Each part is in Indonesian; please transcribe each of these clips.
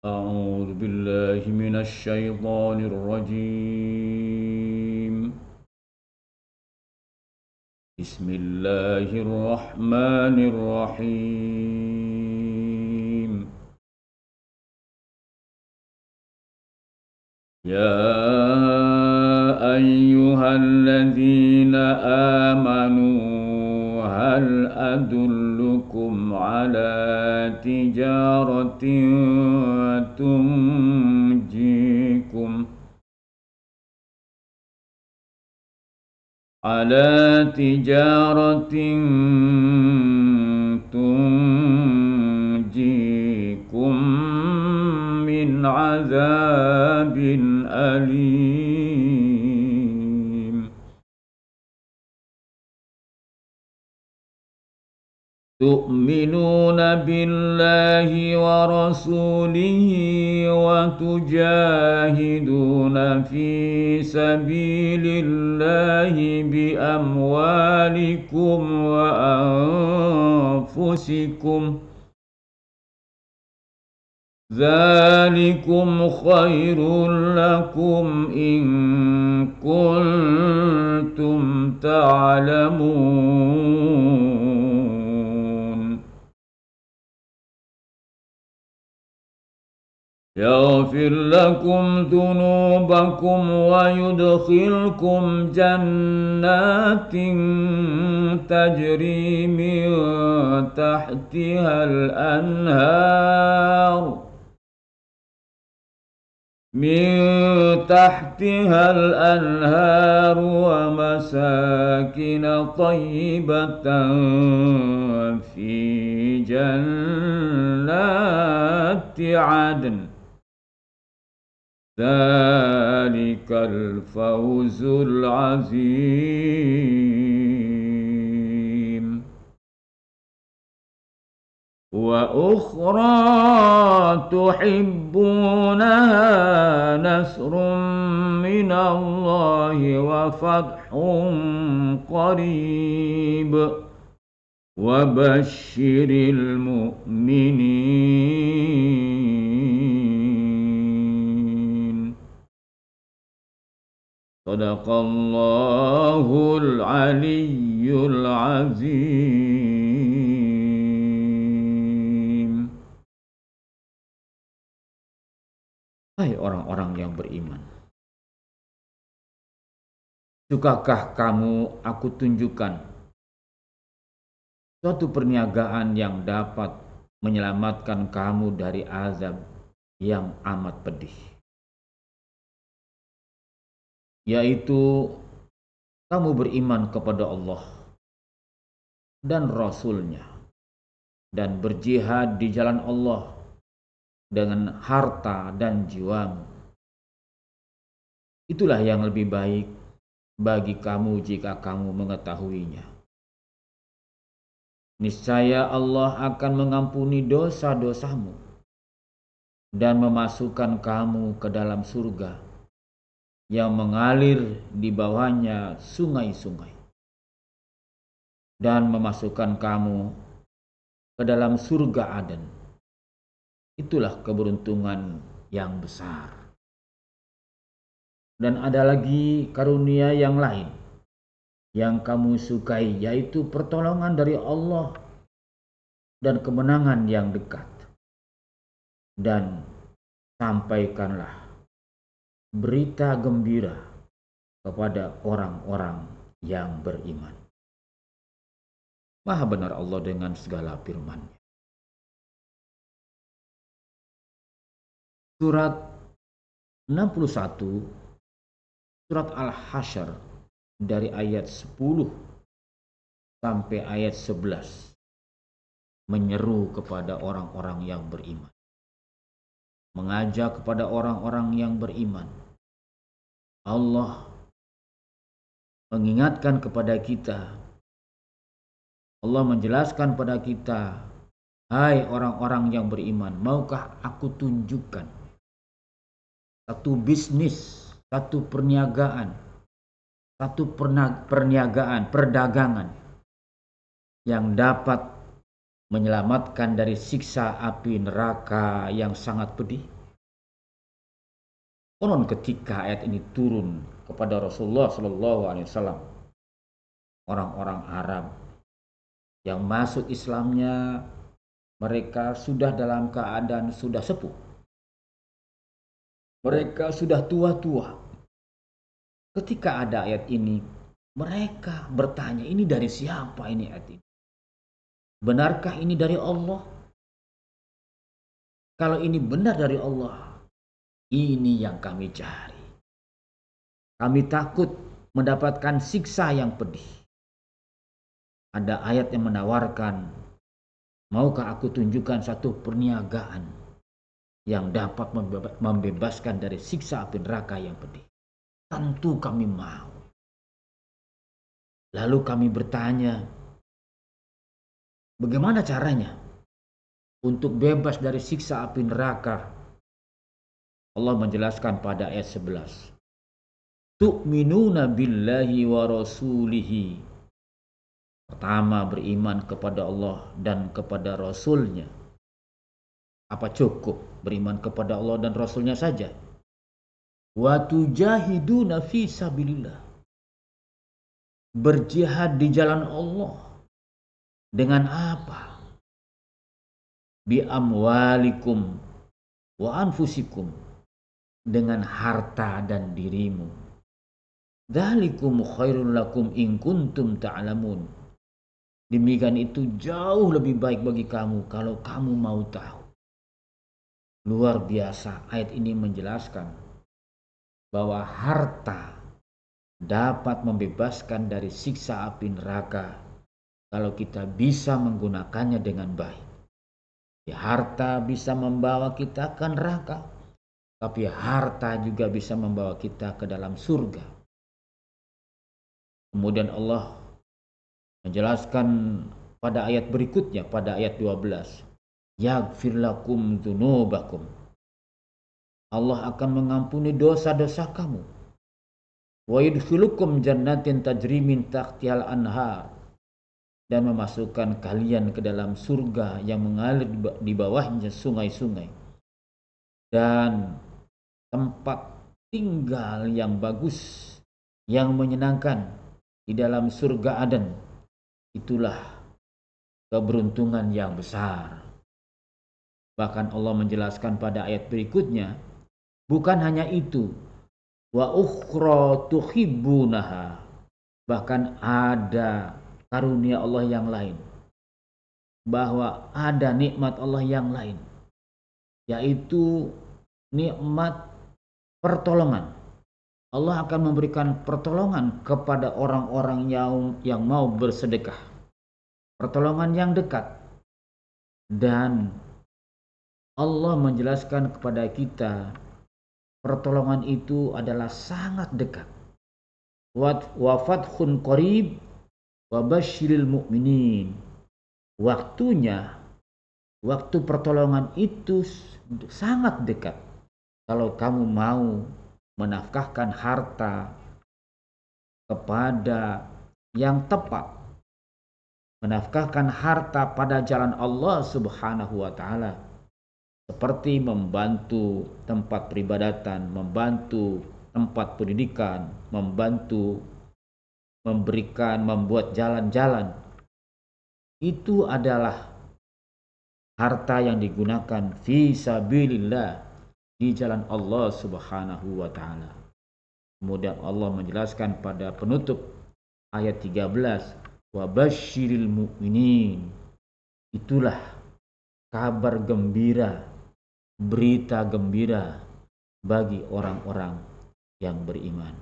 أعوذ بالله من الشيطان الرجيم. بسم الله الرحمن الرحيم. يا أيها الذين آمنوا هل أدلكم على تجارة تنجيكم من عذاب أليم. تؤمنون بالله ورسوله وتجاهدون في سبيل الله بأموالكم وأنفسكم، ذلكم خير لكم إن كنتم تعلمون. يغفر لكم ذنوبكم ويدخلكم جنات تجري من تحتها الأنهار ومساكن طيبة في جنات عدن، ذلك الفوز العظيم. وأخرى تحبونها نصر من الله وفتح قريب وبشر المؤمنين. صدق الله العلي العظيم. Hai orang-orang yang beriman, sukakah kamu aku tunjukkan suatu perniagaan yang dapat menyelamatkan kamu dari azab yang amat pedih, yaitu kamu beriman kepada Allah dan Rasul-Nya dan berjihad di jalan Allah dengan harta dan jiwamu. Itulah yang lebih baik bagi kamu jika kamu mengetahuinya. Niscaya Allah akan mengampuni dosa-dosamu dan memasukkan kamu ke dalam surga yang mengalir di bawahnya sungai-sungai, dan memasukkan kamu ke dalam surga Aden. Itulah keberuntungan yang besar. Dan ada lagi karunia yang lain yang kamu sukai, yaitu pertolongan dari Allah dan kemenangan yang dekat. Dan sampaikanlah berita gembira kepada orang-orang yang beriman. Maha benar Allah dengan segala firman-Nya. Surat 61, surat Al-Hasyr, dari ayat 10 sampai ayat 11 menyeru kepada orang-orang yang beriman, mengajak kepada orang-orang yang beriman. Allah mengingatkan kepada kita, Allah menjelaskan pada kita, hai orang-orang yang beriman, maukah aku tunjukkan satu bisnis, satu perniagaan, perdagangan yang dapat menyelamatkan dari siksa api neraka yang sangat pedih? Konon ketika ayat ini turun kepada Rasulullah Shallallahu Alaihi Wasallam, orang-orang Arab yang masuk Islamnya mereka sudah dalam keadaan sudah sepuh, mereka sudah tua-tua. Ketika ada ayat ini, mereka bertanya, ini dari siapa ini ayat ini? Benarkah ini dari Allah? Kalau ini benar dari Allah, ini yang kami cari. Kami takut mendapatkan siksa yang pedih. Ada ayat yang menawarkan, maukah aku tunjukkan satu perniagaan yang dapat membebaskan dari siksa api neraka yang pedih? Tentu kami mau. Lalu kami bertanya, bagaimana caranya untuk bebas dari siksa api neraka? Allah menjelaskan pada ayat 11. Tu'minuna billahi wa rasulihi. Pertama, beriman kepada Allah dan kepada Rasulnya. Apa cukup beriman kepada Allah dan Rasulnya saja? Wa tujahiduna fi sabilillah. Berjihad di jalan Allah. Dengan apa? Bi amwalikum wa anfusikum. Dengan harta dan dirimu. Dzalikum khairul lakum in kuntum ta'lamun. Demikian itu jauh lebih baik bagi kamu kalau kamu mau tahu. Luar biasa, ayat ini menjelaskan bahwa harta dapat membebaskan dari siksa api neraka kalau kita bisa menggunakannya dengan baik. Ya, harta bisa membawa kita ke neraka, tapi harta juga bisa membawa kita ke dalam surga. Kemudian Allah menjelaskan pada ayat berikutnya, pada ayat 12. Yaghfir lakum dzunubakum. Allah akan mengampuni dosa-dosa kamu. Wa yudkhilukum jannatin tajri min tahtihal anhar. Dan memasukkan kalian ke dalam surga yang mengalir di bawahnya sungai-sungai. Dan tempat tinggal yang bagus, yang menyenangkan di dalam surga Aden. Itulah keberuntungan yang besar. Bahkan Allah menjelaskan pada ayat berikutnya, bukan hanya itu, wa ukhra tuhibbunaha. Bahkan ada karunia Allah yang lain, bahwa ada nikmat Allah yang lain, yaitu nikmat pertolongan. Allah akan memberikan pertolongan kepada orang-orang yang mau bersedekah. Pertolongan yang dekat. Dan Allah menjelaskan kepada kita, pertolongan itu adalah sangat dekat. Wa fathun qarib wa basyiril mu'minin. Waktunya, waktu pertolongan itu sangat dekat. Kalau kamu mau menafkahkan harta kepada yang tepat, menafkahkan harta pada jalan Allah Subhanahu wa taala, seperti membantu tempat peribadatan, membantu tempat pendidikan, membantu membuat jalan-jalan. Itu adalah harta yang digunakan fi sabilillah, di jalan Allah Subhanahu wa taala. Kemudian Allah menjelaskan pada penutup ayat 13, wa basyiril mu'minin. Itulah kabar gembira, berita gembira bagi orang-orang yang beriman.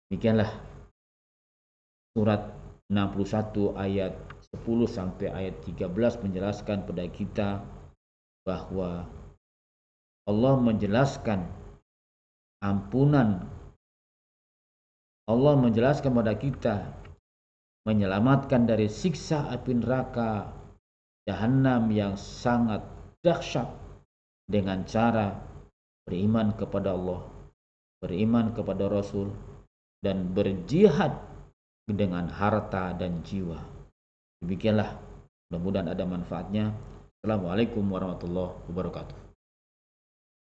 Demikianlah surat 61 ayat 10 sampai ayat 13 menjelaskan pada kita bahwa Allah menjelaskan ampunan. Allah menjelaskan pada kita menyelamatkan dari siksa api neraka Jahannam yang sangat dahsyat dengan cara beriman kepada Allah, beriman kepada Rasul, dan berjihad dengan harta dan jiwa. Demikianlah, mudah-mudahan ada manfaatnya. Assalamualaikum warahmatullahi wabarakatuh.